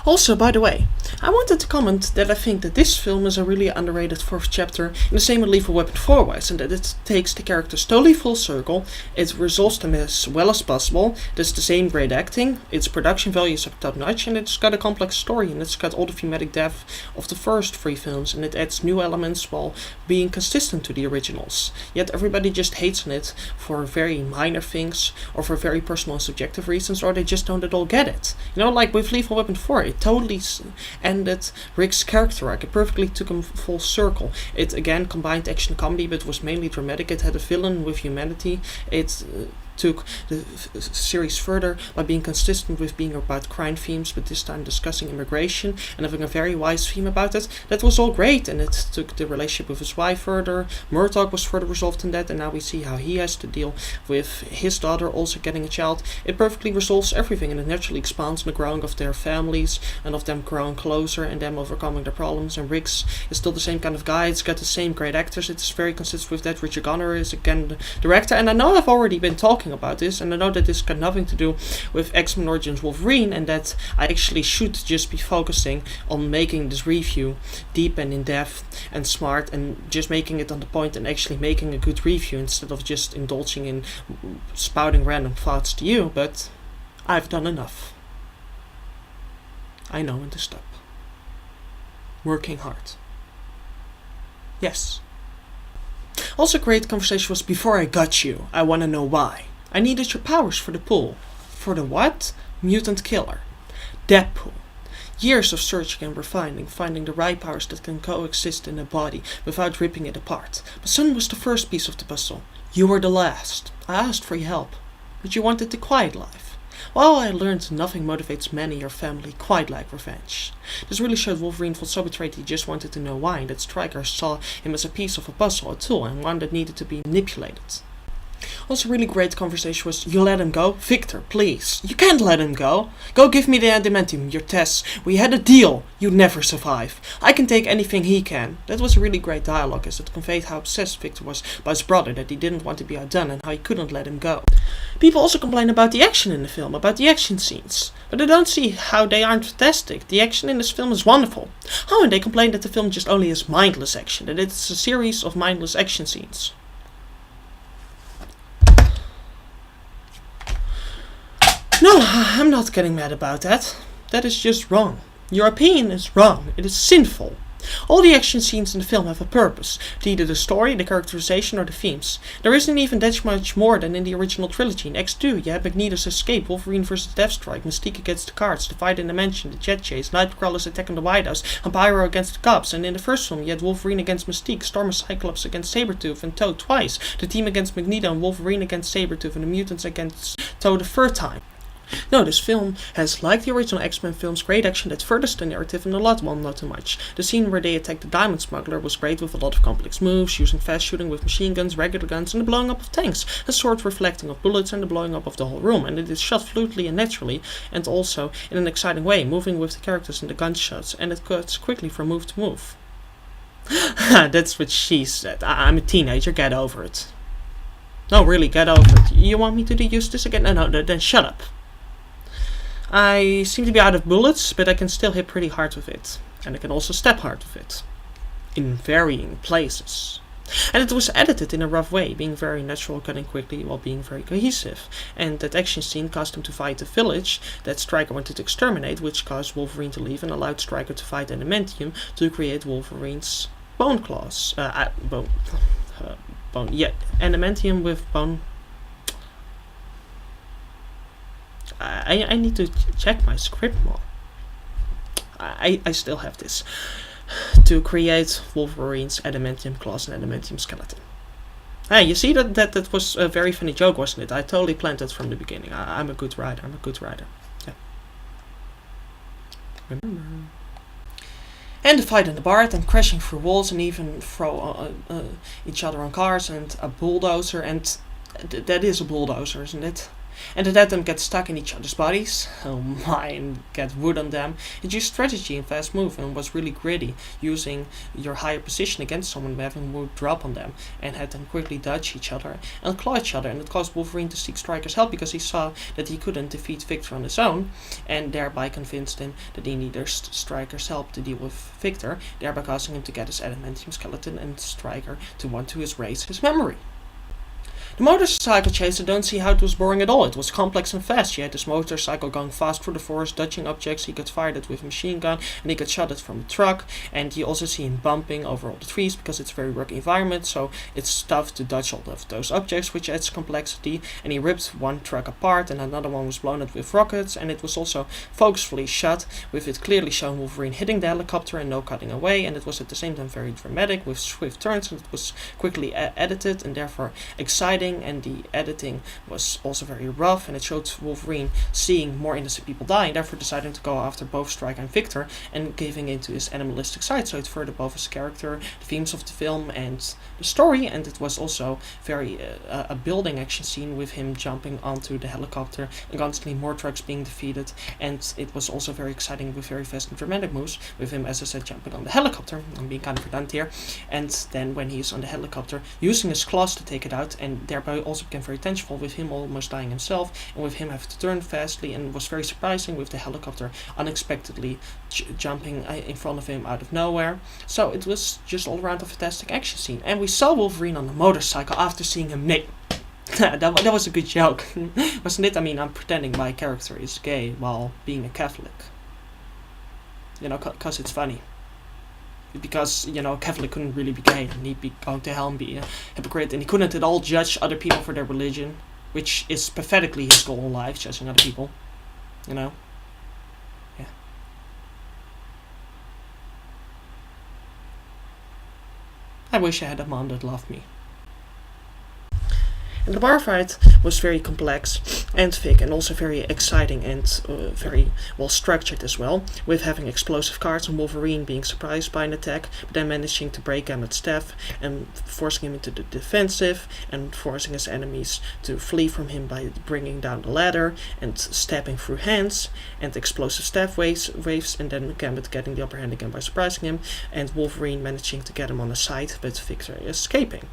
Also, by the way, I wanted to comment that I think that this film is a really underrated fourth chapter in the same with Lethal Weapon 4 wise, and that it takes the characters totally full circle, it resolves them as well as possible, there's the same great acting, its production value is top notch, and it's got a complex story, and it's got all the thematic depth of the first three films, and it adds new elements while being consistent to the originals. Yet everybody just hates on it for very minor things, or for very personal and subjective reasons, or they just don't at all get it. You know, like with Lethal Weapon 4, it totally ended Rick's character arc. It perfectly took him full circle. It again combined action comedy, but was mainly dramatic. It had a villain with humanity. It took the series further by being consistent with being about crime themes, but this time discussing immigration and having a very wise theme about it. That was all great, and it took the relationship with his wife further. Murtaugh was further resolved in that, and now we see how he has to deal with his daughter also getting a child. It perfectly resolves everything, and it naturally expands on the growing of their families and of them growing closer and them overcoming their problems. And Riggs is still the same kind of guy. It's got the same great actors. It's very consistent with that. Richard Donner is again the director, and I know I've already been talking about this, and I know that this got nothing to do with X-Men Origins Wolverine, and that I actually should just be focusing on making this review deep and in depth and smart, and just making it on the point and actually making a good review instead of just indulging in spouting random thoughts to you, but I've done enough. I know when to stop. Working hard. Yes. Also great conversation was Before I Got You, I Wanna Know Why. I needed your powers for the pool. For the what? Mutant killer. Deadpool. Years of searching and refining, finding the right powers that can coexist in a body without ripping it apart. But Sun was the first piece of the puzzle. You were the last. I asked for your help, but you wanted the quiet life. Well, I learned nothing motivates men in your family quite like revenge. This really showed Wolverine felt so betrayed he just wanted to know why, and that Stryker saw him as a piece of a puzzle, a tool, and one that needed to be manipulated. Also really great conversation was, you let him go? Victor, please. You can't let him go. Go give me the adamantium, your tests. We had a deal. You'd never survive. I can take anything he can. That was a really great dialogue, as it conveyed how obsessed Victor was by his brother, that he didn't want to be outdone and how he couldn't let him go. People also complain about the action in the film, about the action scenes. But I don't see how they aren't fantastic. The action in this film is wonderful. Oh, and they complain that the film just only has mindless action, that it's a series of mindless action scenes. No, I'm not getting mad about that. That is just wrong. Your opinion is wrong. It is sinful. All the action scenes in the film have a purpose, to either the story, the characterization, or the themes. There isn't even that much more than in the original trilogy. In X2, you had Magneto's escape, Wolverine vs. Deathstrike, Mystique against the Cards, the fight in the mansion, the jet chase, Nightcrawler's attack on the White House, and Pyro against the cops. And in the first film, you had Wolverine against Mystique, Storm and Cyclops against Sabretooth and Toad twice, the team against Magneto and Wolverine against Sabretooth, and the mutants against Toad the third time. No, this film has, like the original X-Men films, great action that furthers the narrative and a lot, well, not too much. The scene where they attacked the Diamond Smuggler was great, with a lot of complex moves, using fast shooting with machine guns, regular guns, and the blowing up of tanks, a sword reflecting of bullets and the blowing up of the whole room, and it is shot fluidly and naturally, and also in an exciting way, moving with the characters and the gunshots, and it cuts quickly from move to move. That's what she said. I'm a teenager, get over it. No, really, get over it. You want me to use this again? No, then shut up. I seem to be out of bullets, but I can still hit pretty hard with it. And I can also stab hard with it. In varying places. And it was edited in a rough way, being very natural, cutting quickly, while being very cohesive. And that action scene caused him to fight the village that Stryker wanted to exterminate, which caused Wolverine to leave and allowed Stryker to fight Adamantium to create Wolverine's bone claws. Adamantium with bone. I need to check my script more. I still have this. To create Wolverine's adamantium claws and adamantium skeleton. Hey, you see that was a very funny joke, wasn't it? I totally planned that from the beginning. I'm a good writer. Yeah. Remember. And the fight in the bar, and crashing through walls and even throw each other on cars, and a bulldozer, and that is a bulldozer, isn't it? And to let them get stuck in each other's bodies, oh my, and get wood on them. It used strategy and fast move and was really gritty, using your higher position against someone by having wood drop on them, and had them quickly dodge each other and claw each other, and it caused Wolverine to seek Stryker's help because he saw that he couldn't defeat Victor on his own, and thereby convinced him that he needed Stryker's help to deal with Victor, thereby causing him to get his adamantium skeleton and Stryker to want to erase his memory. The motorcycle chase, I don't see how it was boring at all. It was complex and fast. You had this motorcycle going fast through the forest, dodging objects. He got fired at with a machine gun, and he got shot at from a truck. And you also see him bumping over all the trees because it's a very rocky environment, so it's tough to dodge all of those objects, which adds complexity. And he ripped one truck apart, and another one was blown up with rockets. And it was also focusfully shot, with it clearly showing Wolverine hitting the helicopter and no cutting away. And it was at the same time very dramatic with swift turns, and it was quickly edited and therefore exciting. And the editing was also very rough, and it showed Wolverine seeing more innocent people die, and therefore deciding to go after both Stryker and Victor and giving into his animalistic side. So it furthered both his character, the themes of the film, and the story. And it was also very a building action scene with him jumping onto the helicopter and constantly more trucks being defeated. And it was also very exciting with very fast and dramatic moves with him, as I said, jumping on the helicopter. I'm being kind of redundant here. And then when he's on the helicopter, using his claws to take it out, and thereby also became very tensionful with him almost dying himself, and with him having to turn fastly, and was very surprising with the helicopter unexpectedly jumping in front of him out of nowhere. So it was just all around a fantastic action scene. And we saw Wolverine on a motorcycle after seeing him naked. that was a good joke, wasn't it? I mean, I'm pretending my character is gay while being a Catholic. You know, because it's funny. Because, you know, a Catholic couldn't really be gay, and he'd be going to hell and be a hypocrite, and he couldn't at all judge other people for their religion, which is pathetically his goal in life, judging other people, you know? Yeah. I wish I had a mom that loved me. And the bar fight was very complex and thick, and also very exciting and very well structured as well, with having explosive cards and Wolverine being surprised by an attack, but then managing to break Gamut's staff and forcing him into the defensive, and forcing his enemies to flee from him by bringing down the ladder and stabbing through hands, and explosive staff waves, and then Gambit getting the upper hand again by surprising him, and Wolverine managing to get him on the side, but Victor escaping.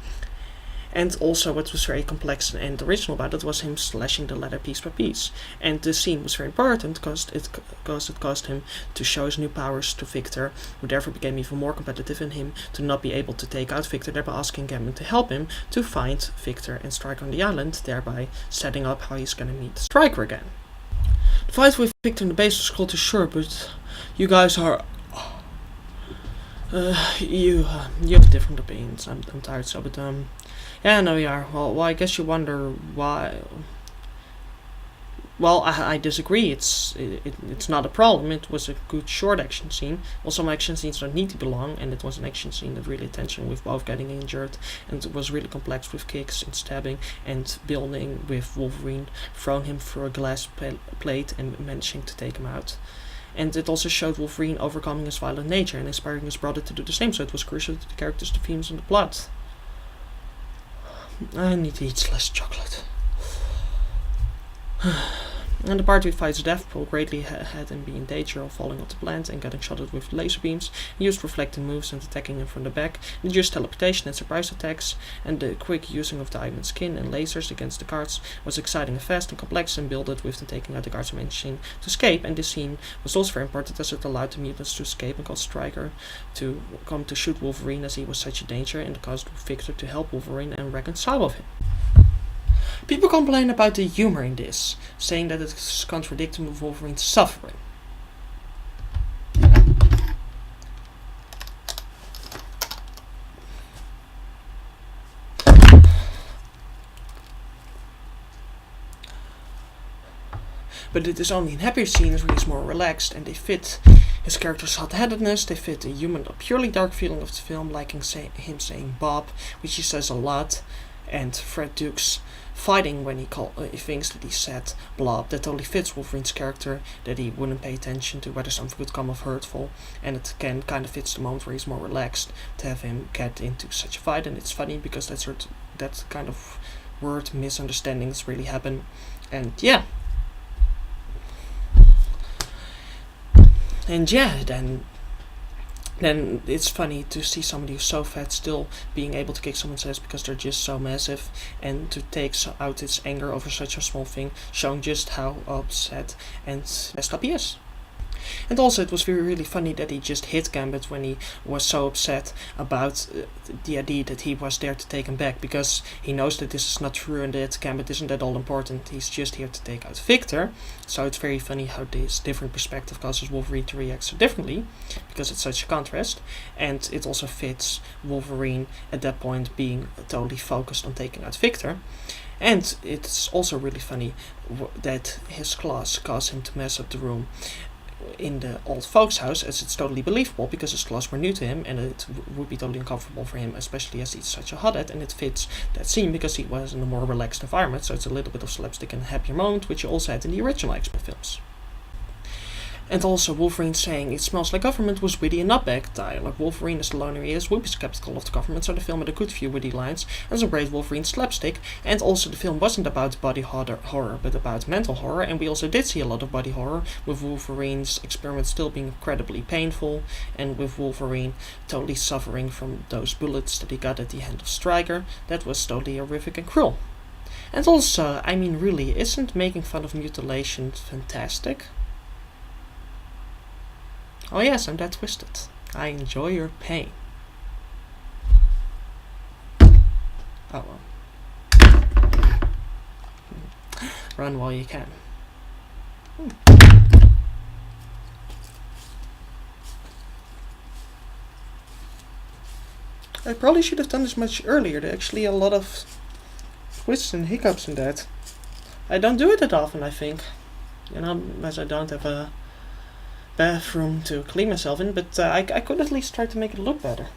And also what was very complex and original about it was him slashing the ladder piece by piece. And the scene was very important because it caused him to show his new powers to Victor, who therefore became even more competitive in him to not be able to take out Victor, thereby asking Gavin to help him to find Victor and Stryker on the island, thereby setting up how he's going to meet Stryker again. The fight with Victor in the base was called to sure, but you guys are... you have different opinions. I'm tired, so, but yeah, no, we are. Well, I guess you wonder why. Well, I disagree. It's not a problem. It was a good short action scene. Also, some action scenes don't need to be long, and it was an action scene that really attention with both getting injured, and it was really complex with kicks and stabbing and building with Wolverine throwing him through a glass plate and managing to take him out. And it also showed Wolverine overcoming his violent nature and inspiring his brother to do the same, so it was crucial to the character's, the themes, and the plot. I need to eat less chocolate. And the part with fights Deathpool greatly had him be in danger of falling off the plant and getting shot at with laser beams. He used reflecting moves and attacking him from the back. He used teleportation and surprise attacks, and the quick using of diamond skin and lasers against the guards was exciting and fast and complex, and built with them taking out the guards and managing to escape. And this scene was also very important as it allowed the mutants to escape and caused Stryker to come to shoot Wolverine as he was such a danger, and caused Victor to help Wolverine and reconcile with him. People complain about the humor in this, saying that it's contradicting with Wolverine's suffering. But it is only in happier scenes where he's more relaxed, and they fit his character's hot-headedness, they fit the human or purely dark feeling of the film, like him saying Bob, which he says a lot, and Fred Duke's fighting when he thinks that he said Blob. That totally fits Wolverine's character, that he wouldn't pay attention to whether something would come off hurtful, and it kind of fits the moment where he's more relaxed to have him get into such a fight. And it's funny because that kind of word misunderstandings really happen. And yeah. And yeah, then it's funny to see somebody who's so fat still being able to kick someone's ass because they're just so massive, and to take out its anger over such a small thing, showing just how upset and messed up he is. And also it was really funny that he just hit Gambit when he was so upset about the idea that he was there to take him back, because he knows that this is not true and that Gambit isn't at all important. He's just here to take out Victor. So it's very funny how this different perspective causes Wolverine to react so differently, because it's such a contrast. And it also fits Wolverine at that point being totally focused on taking out Victor. And it's also really funny that his claws cause him to mess up the room in the old folks' house, as it's totally believable because his claws were new to him and it would be totally uncomfortable for him, especially as he's such a hothead, and it fits that scene because he was in a more relaxed environment, so it's a little bit of slapstick and happier moment, which you also had in the original X-Men films. And also Wolverine saying "it smells like government" was witty and not bad dialogue. Wolverine, as the loner he is, would be skeptical of the government, so the film had a good few witty lines and some great Wolverine slapstick. And also the film wasn't about body horror, but about mental horror, and we also did see a lot of body horror, with Wolverine's experiments still being incredibly painful, and with Wolverine totally suffering from those bullets that he got at the hand of Stryker. That was totally horrific and cruel. And also, I mean, really, isn't making fun of mutilation fantastic? Oh yes, I'm that twisted. I enjoy your pain. Oh well. Run while you can. I probably should have done this much earlier. There are actually a lot of twists and hiccups in that. I don't do it that often, I think. You know, as I don't have a bathroom to clean myself in, but I could at least try to make it look better.